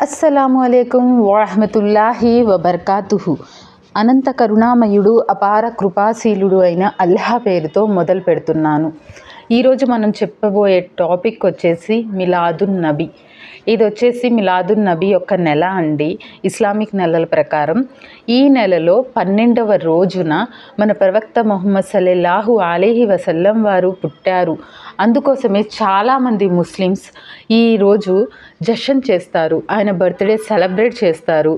అస్సలాము అలైకుం వరహమతుల్లాహి వబర్కాతుహు. అనంత కరుణామయుడు అపార కృపాశీలుడు అయిన అల్లాహ్ పేరుతో మొదలు పెడుతున్నాను. ఈరోజు మనం చెప్పబోయే టాపిక్ వచ్చేసి మిలాదున్ నబీ. ఇది వచ్చేసి మిలాదున్ నబీ యొక్క నెల అండి. ఇస్లామిక్ నెలల ప్రకారం ఈ నెలలో 12వ రోజున మన ప్రవక్త ముహమ్మద్ సల్లల్లాహు అలైహి వసల్లం వారు పుట్టారు. అందుకోసమే చాలామంది ముస్లిమ్స్ ఈరోజు జషన్ చేస్తారు, ఆయన బర్త్డే సెలబ్రేట్ చేస్తారు.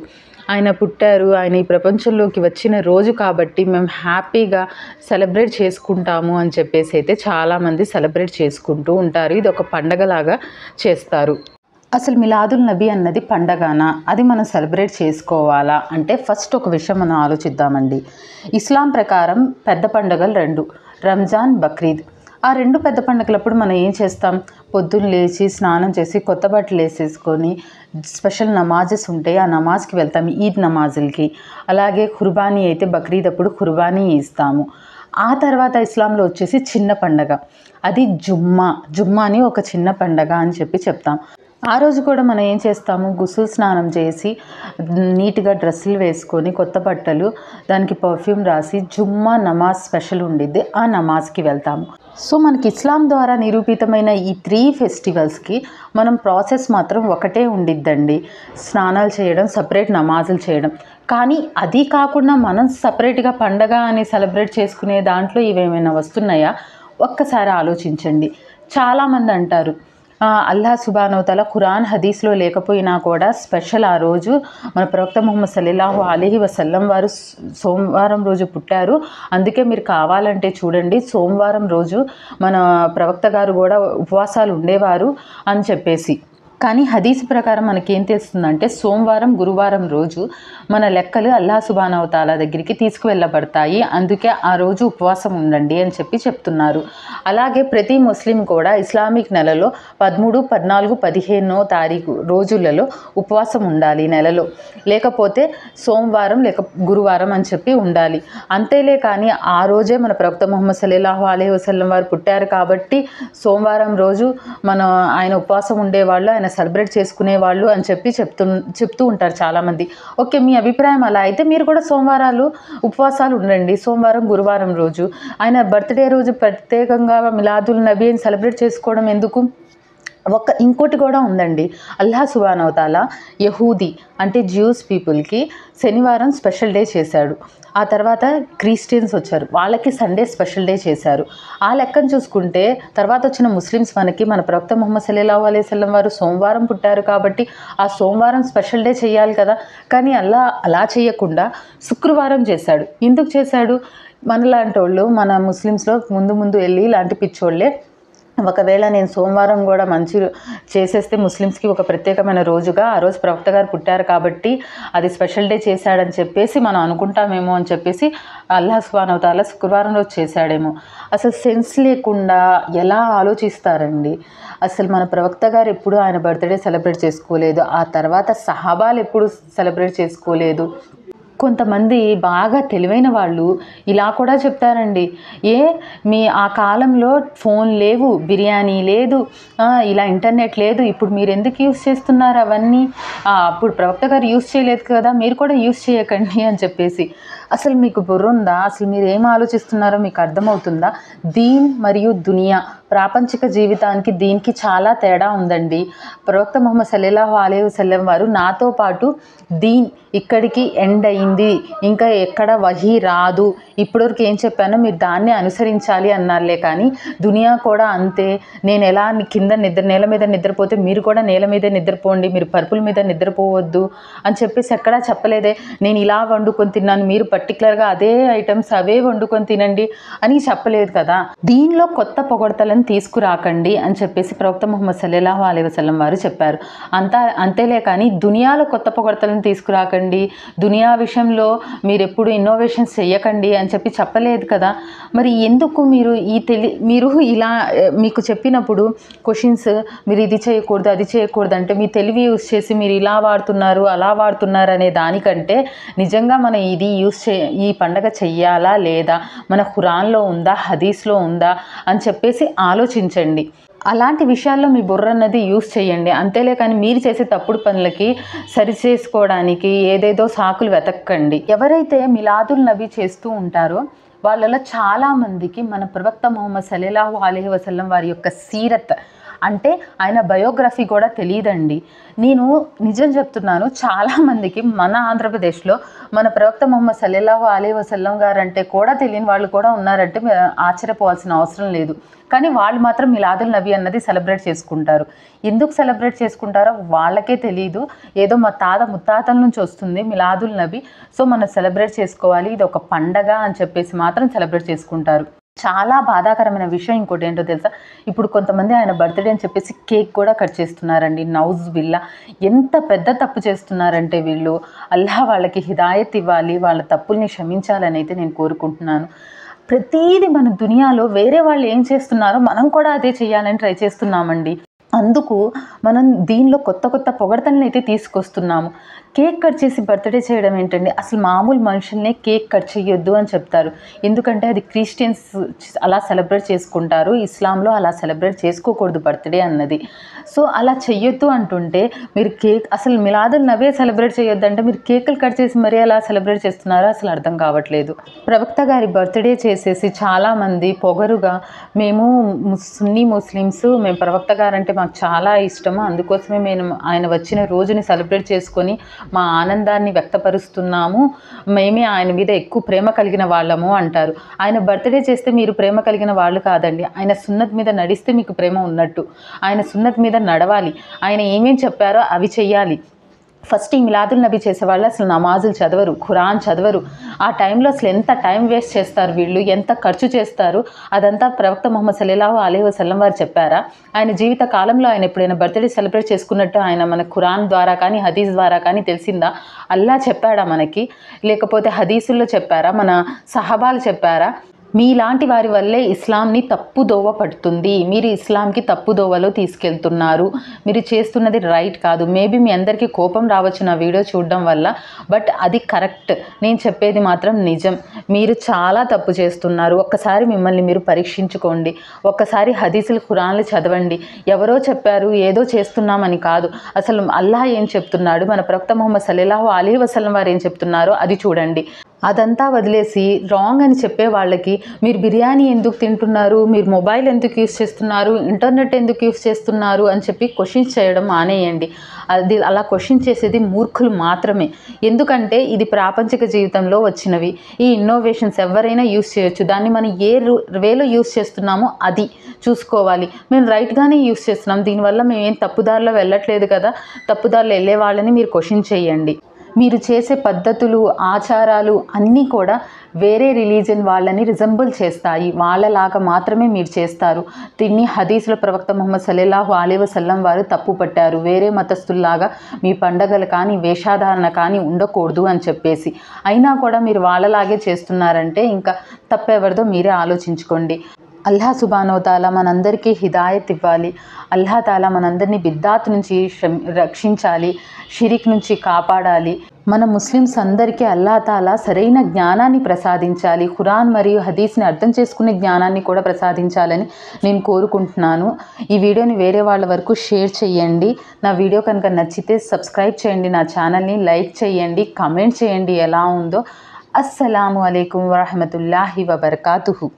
ఆయన పుట్టారు, ఆయన ఈ ప్రపంచంలోకి వచ్చిన రోజు కాబట్టి మేము హ్యాపీగా సెలబ్రేట్ చేసుకుంటాము అని చెప్పేసి అయితే చాలామంది సెలబ్రేట్ చేసుకుంటూ ఉంటారు. ఇది ఒక పండగలాగా చేస్తారు. అసలు మిలాదుల్ నబీ అన్నది పండగనా, అది మనం సెలబ్రేట్ చేసుకోవాలా అంటే ఫస్ట్ ఒక విషయం మనం ఆలోచిద్దామండి. ఇస్లాం ప్రకారం పెద్ద పండుగలు రెండు, రంజాన్, బక్రీద్. ఆ రెండు పెద్ద పండుగలప్పుడు మనం ఏం చేస్తాం, పొద్దున్న లేచి స్నానం చేసి కొత్త బట్టలు వేసేసుకొని స్పెషల్ నమాజెస్ ఉంటాయి, ఆ నమాజ్కి వెళ్తాము, ఈద్ నమాజులకి. అలాగే ఖుర్బానీ అయితే బక్రీద్ అప్పుడు ఖుర్బానీ ఇస్తాము. ఆ తర్వాత ఇస్లాంలో వచ్చేసి చిన్న పండగ, అది జుమ్మా అని ఒక చిన్న పండగ అని చెప్తాం. ఆ రోజు కూడా మనం ఏం చేస్తాము, గుసుల్ స్నానం చేసి నీట్గా డ్రెస్సులు వేసుకొని కొత్త బట్టలు, దానికి పర్ఫ్యూమ్ రాసి జుమ్మా నమాజ్ స్పెషల్ ఉండిద్ది, ఆ నమాజ్కి వెళ్తాము. సో మనకి ఇస్లాం ద్వారా నిరూపితమైన ఈ 3 ఫెస్టివల్స్కి మనం ప్రాసెస్ మాత్రం ఒకటే ఉండిద్దండి, స్నానాలు చేయడం, సపరేట్ నమాజులు చేయడం. కానీ అది కాకుండా మనం సపరేట్గా పండగ అని సెలబ్రేట్ చేసుకునే దాంట్లో ఇవేమైనా వస్తున్నాయా ఒక్కసారి ఆలోచించండి. చాలామంది అంటారు అల్లాహ్ సుబ్హానహు వ తఆలా ఖురాన్ హదీస్లో లేకపోయినా కూడా స్పెషల్ ఆ రోజు మన ప్రవక్త ముహమ్మద్ సల్లల్లాహు అలైహి వసల్లం వారు సోమవారం రోజు పుట్టారు, అందుకే మీరు కావాలంటే చూడండి సోమవారం రోజు మన ప్రవక్త గారు కూడా ఉపవాసాలు ఉండేవారు అని చెప్పేసి. కానీ హదీస్ ప్రకారం మనకేం తెలుస్తుందంటే సోమవారం, గురువారం రోజు మన లెక్కలు అల్లాహ్ సుబ్హానహు వ తఆలా దగ్గరికి తీసుకువెళ్ళబడతాయి, అందుకే ఆ రోజు ఉపవాసం ఉండండి అని చెప్తున్నారు. అలాగే ప్రతి ముస్లిం కూడా ఇస్లామిక్ నెలలో 13, 14, 15వ తారీఖు రోజులలో ఉపవాసం ఉండాలి నెలలో, లేకపోతే సోమవారం లేక గురువారం అని ఉండాలి. అంతేలే కానీ ఆ రోజే మన ప్రవక్త ముహమ్మద్ సల్లల్లాహు అలైహి వసల్లం వారు పుట్టారు కాబట్టి సోమవారం రోజు ఆయన ఉపవాసం ఉండేవాళ్ళు, ఆయన సెలబ్రేట్ చేసుకునేవాళ్ళు అని చెప్తూ ఉంటారు చాలామంది. ఓకే, మీ అభిప్రాయం అలా అయితే మీరు కూడా సోమవారాలు ఉపవాసాలు ఉండండి. సోమవారం, గురువారం రోజు ఆయన బర్త్డే రోజు ప్రత్యేకంగా మిలాదుల్ నబీ అని సెలబ్రేట్ చేసుకోవడం ఎందుకు? ఇంకోటి కూడా ఉందండి. అల్లాహ్ సుబ్హానహు వ తఆలా యహూదీ అంటే జ్యూస్ పీపుల్కి శనివారం స్పెషల్ డే చేశాడు. ఆ తర్వాత క్రిస్టియన్స్ వచ్చారు, వాళ్ళకి సండే స్పెషల్ డే చేశారు. ఆ లెక్కను చూసుకుంటే తర్వాత వచ్చిన ముస్లిమ్స్ మన ప్రవక్త ముహమ్మద్ సల్లల్లాహు అలైహి వసల్లం వారు సోమవారం పుట్టారు కాబట్టి ఆ సోమవారం స్పెషల్ డే చేయాలి కదా. కానీ అలా చేయకుండా శుక్రవారం చేశాడు. ఎందుకు చేశాడు? మనలాంటి వాళ్ళు, మన ముస్లిమ్స్లో ముందు వెళ్ళి ఇలాంటి పిచ్చోళ్ళే ఒకవేళ నేను సోమవారం కూడా మంచి చేసేస్తే ముస్లిమ్స్కి ఒక ప్రత్యేకమైన రోజుగా ఆ రోజు ప్రవక్త గారు పుట్టారు కాబట్టి అది స్పెషల్ డే చేశాడని చెప్పేసి మనం అనుకుంటామేమో అని చెప్పేసి అల్లాహ్ సుబ్హానహు వ తఆలా శుక్రవారం రోజు చేశాడేమో. అసలు సెన్స్ లేకుండా ఎలా ఆలోచిస్తారండి. అసలు మన ప్రవక్త గారు ఎప్పుడు ఆయన బర్త్డే సెలబ్రేట్ చేసుకోలేదు, ఆ తర్వాత సహాబాలు ఎప్పుడు సెలబ్రేట్ చేసుకోలేదు. కొంతమంది బాగా తెలివైన వాళ్ళు ఇలా కూడా చెప్తారండి, మీ ఆ కాలంలో ఫోన్ లేవు, బిర్యానీ లేదు, ఇలా ఇంటర్నెట్ లేదు, ఇప్పుడు మీరు ఎందుకు యూస్ చేస్తున్నారు అవన్నీ, అప్పుడు ప్రవక్త గారు యూస్ చేయలేదు కదా, మీరు కూడా యూస్ చేయకండి అని చెప్పేసి. అసలు మీకు బుర్ర ఉందా? అసలు మీరు ఏం ఆలోచిస్తున్నారో మీకు అర్థమవుతుందా? దీన్ మరియు దునియా, ప్రాపంచిక జీవితానికి దీనికి చాలా తేడా ఉందండి. ప్రవక్త ముహమ్మద్ సల్లల్లాహు అలైహి వసల్లం వారు నాతో పాటు దీన్ ఇక్కడికి ఎండ్ అయింది, ఇంకా ఎక్కడ వహీ రాదు, ఇప్పటివరకు ఏం చెప్పానో మీరు దాన్ని అనుసరించాలి అన్నారులే. కానీ దునియా కూడా అంతే, నేను ఎలా కింద నేల మీద నిద్రపోతే మీరు కూడా నేల మీదే నిద్రపోండి, మీరు పరుపుల మీద నిద్రపోవద్దు అని చెప్పేసి ఎక్కడా చెప్పలేదే. నేను ఇలా వండుకొని తిన్నాను, మీరు పర్టికులర్గా అదే ఐటమ్స్ అవే వండుకొని తినండి అని చెప్పలేదు కదా. దీనిలో కొత్త పొగడతలను తీసుకురాకండి అని చెప్పేసి ప్రవక్త ముహమ్మద్ సల్లల్లాహు అలైహి వసల్లం వారు చెప్పారు. అంతేలే కానీ దునియాలో కొత్త పొగడతలను తీసుకురాకండి, దునియా విషయంలో మీరు ఎప్పుడు ఇన్నోవేషన్స్ చెయ్యకండి అని చెప్పలేదు కదా. మరి ఎందుకు మీరు ఇలా మీకు చెప్పినప్పుడు క్వశ్చన్స్, మీరు ఇది చేయకూడదు అది చేయకూడదు అంటే మీ తెలివి యూస్ చేసి మీరు ఇలా వాడుతున్నారు అలా వాడుతున్నారు అనే దానికంటే నిజంగా మనం ఈ పండగ చెయ్యాలా లేదా, మన ఖురాన్లో ఉందా, హదీస్లో ఉందా అని చెప్పేసి ఆలోచించండి. అలాంటి విషయాల్లో మీ బుర్ర అన్నది యూస్ చేయండి. అంతేలే కానీ మీరు చేసే తప్పుడు పనులకి సరిచేసుకోవడానికి ఏదేదో సాకులు వెతక్కండి. ఎవరైతే మిలాదుల్ నబీ చేస్తూ ఉంటారో వాళ్ళలో చాలామందికి మన ప్రవక్త ముహమ్మద్ సల్లల్లాహు అలైహి వసల్లం వారి యొక్క సీరత్ అంటే ఆయన బయోగ్రఫీ కూడా తెలియదండి. నేను నిజం చెప్తున్నాను, చాలామందికి మన ఆంధ్రప్రదేశ్లో మన ప్రవక్త ముహమ్మద్ సల్లల్లాహు అలైహి వసల్లం గారు అంటే కూడా తెలియని వాళ్ళు కూడా ఉన్నారంటే ఆశ్చర్యపోవాల్సిన అవసరం లేదు. కానీ వాళ్ళు మాత్రం మిలాదుల్ నబీ అన్నది సెలబ్రేట్ చేసుకుంటారు. ఎందుకు సెలబ్రేట్ చేసుకుంటారో వాళ్ళకే తెలియదు. ఏదో మా ముత్తాతల నుంచి వస్తుంది మిలాదుల్ నబీ, సో మనం సెలబ్రేట్ చేసుకోవాలి, ఇది ఒక పండగ అని చెప్పేసి మాత్రం సెలబ్రేట్ చేసుకుంటారు. చాలా బాధాకరమైన విషయం ఇంకోటి ఏంటో తెలుసా, ఇప్పుడు కొంతమంది ఆయన బర్త్డే అని చెప్పేసి కేక్ కూడా కట్ చేస్తున్నారండి. నౌజ్ బిల్లా, ఎంత పెద్ద తప్పు చేస్తున్నారంటే వీళ్ళు. అల్లాహ్ వాళ్ళకి హిదాయత్ ఇవ్వాలి, వాళ్ళ తప్పుల్ని క్షమించాలని అయితే నేను కోరుకుంటున్నాను. ప్రతీది మన దునియాలో వేరే వాళ్ళు ఏం చేస్తున్నారో మనం కూడా అదే చేయాలని ట్రై చేస్తున్నామండి. అందుకు మనం దీనిలో కొత్త కొత్త పొగడతలను అయితే తీసుకొస్తున్నాము. కేక్ కట్ చేసి బర్త్డే చేయడం ఏంటండి, అసలు మామూలు మనుషుల్నే కేక్ కట్ చేయొద్దు అని చెప్తారు. ఎందుకంటే అది క్రిస్టియన్స్ అలా సెలబ్రేట్ చేసుకుంటారు, ఇస్లాంలో అలా సెలబ్రేట్ చేసుకోకూడదు బర్త్డే అన్నది. సో అలా చెయ్యొద్దు అంటుంటే మీరు కేక్, అసలు మిలాదుల్ నబీ సెలబ్రేట్ చేయొద్దు అంటే మీరు కేకులు కట్ చేసి మరీ అలా సెలబ్రేట్ చేస్తున్నారో అసలు అర్థం కావట్లేదు. ప్రవక్త గారి బర్త్డే చేసేసి చాలామంది పొగరుగా మేము సున్నీ ముస్లిమ్స్, మేము ప్రవక్త గారంటే మాకు చాలా ఇష్టము, అందుకోసమే మేము ఆయన వచ్చిన రోజుని సెలబ్రేట్ చేసుకొని మా ఆనందాన్ని వ్యక్తపరుస్తున్నాము, మేమే ఆయన మీద ఎక్కువ ప్రేమ కలిగిన వాళ్ళము అంటారు. ఆయన బర్త్డే చేస్తే మీరు ప్రేమ కలిగిన వాళ్ళు కాదండి, ఆయన సున్నత్ మీద నడిస్తే మీకు ప్రేమ ఉన్నట్టు. ఆయన సున్నత్ మీద నడవాలి, ఆయన ఏమేం చెప్పారో అవి చెయ్యాలి. ఫస్ట్ ఈ మిలాదుల్ నబీ చేసేవాళ్ళు అసలు నమాజులు చదవరు, ఖురాన్ చదవరు. ఆ టైంలో అసలు ఎంత టైం వేస్ట్ చేస్తారు వీళ్ళు, ఎంత ఖర్చు చేస్తారు, అదంతా ప్రవక్త ముహమ్మద్ సల్లల్లాహు అలైహి వసల్లం వారు చెప్పారా? ఆయన జీవిత కాలంలో ఆయన ఎప్పుడైనా బర్త్డే సెలబ్రేట్ చేసుకున్నట్టు ఆయన మన ఖురాన్ ద్వారా కానీ హదీస్ ద్వారా కానీ తెలిసిందా? అల్లా చెప్పాడా మనకి? లేకపోతే హదీసుల్లో చెప్పారా? మన సహబాలు చెప్పారా? మీలాంటి వారి వల్లే ఇస్లాంని తప్పుదోవ పడుతుంది, మీరు ఇస్లాంకి తప్పుదోవలో తీసుకెళ్తున్నారు, మీరు చేస్తున్నది రైట్ కాదు. మేబీ మీ అందరికీ కోపం రావచ్చు నా వీడియో చూడడం వల్ల, బట్ అది కరెక్ట్, నేను చెప్పేది మాత్రం నిజం. మీరు చాలా తప్పు చేస్తున్నారు. ఒక్కసారి మిమ్మల్ని మీరు పరీక్షించుకోండి, ఒక్కసారి హదీసులు ఖురాన్లు చదవండి. ఎవరో చెప్పారు ఏదో చేస్తున్నామని కాదు, అసలు అల్లాహ్ ఏం చెప్తున్నాడు, మన ప్రవక్త ముహమ్మద్ సల్లల్లాహు అలైహి వసల్లం వారు ఏం చెప్తున్నారో అది చూడండి. అదంతా వదిలేసి రాంగ్ అని చెప్పే వాళ్ళకి మీరు బిర్యానీ ఎందుకు తింటున్నారు, మీరు మొబైల్ ఎందుకు యూస్ చేస్తున్నారు, ఇంటర్నెట్ ఎందుకు యూస్ చేస్తున్నారు అని చెప్పి క్వశ్చన్స్ చేయడం మానేయండి. అది అలా క్వశ్చన్ చేసేది మూర్ఖులు మాత్రమే. ఎందుకంటే ఇది ప్రాపంచిక జీవితంలో వచ్చినవి, ఈ ఇన్నోవేషన్స్ ఎవరైనా యూస్ చేయొచ్చు. దాన్ని మనం ఏ వేలో యూస్ చేస్తున్నామో అది చూసుకోవాలి. మేము రైట్గానే యూస్ చేస్తున్నాం, దీనివల్ల మేము ఏం తప్పుదారిలో వెళ్ళట్లేదు కదా, తప్పుదారిలో వెళ్ళే వాళ్ళని మీరు క్వశ్చన్ చేయండి. మీరు చేసే పద్ధతులు ఆచారాలు అన్నీ కూడా వేరే రిలీజన్ వాళ్ళని రిజంబుల్ చేస్తాయి, వాళ్ళలాగా మాత్రమే మీరు చేస్తారు. దీన్ని హదీస్లో ప్రవక్త ముహమ్మద్ సల్లల్లాహు అలైహి వసల్లం వారు తప్పు పట్టారు. వేరే మతస్థుల్లాగా మీ పండగలు కానీ వేషాధారణ కానీ ఉండకూడదు అని చెప్పేసి. అయినా కూడా మీరు వాళ్ళలాగే చేస్తున్నారంటే ఇంకా తప్పెవరిదో మీరే ఆలోచించుకోండి. అల్లాహ్ సుబ్హానహు తాలా మనందరికీ హిదాయత్ ఇవ్వాలి. అల్లాహ్ తాలా మనందరినీ బిద్దాత్ నుంచి రక్షించాలి, షిరిక్ నుంచి కాపాడాలి. మన ముస్లిమ్స్ అందరికీ అల్లాహ్ తాలా సరైన జ్ఞానాన్ని ప్రసాదించాలి, ఖురాన్ మరియు హదీస్ని అర్థం చేసుకునే జ్ఞానాన్ని కూడా ప్రసాదించాలని నేను కోరుకుంటున్నాను. ఈ వీడియోని వేరే వాళ్ళ వరకు షేర్ చేయండి. నా వీడియో కనుక నచ్చితే సబ్స్క్రైబ్ చేయండి, నా ఛానల్ని లైక్ చేయండి, కమెంట్ చేయండి ఎలా ఉందో. అస్సలాము అలైకుం వరహమతుల్లాహి వబర్కాతుహు.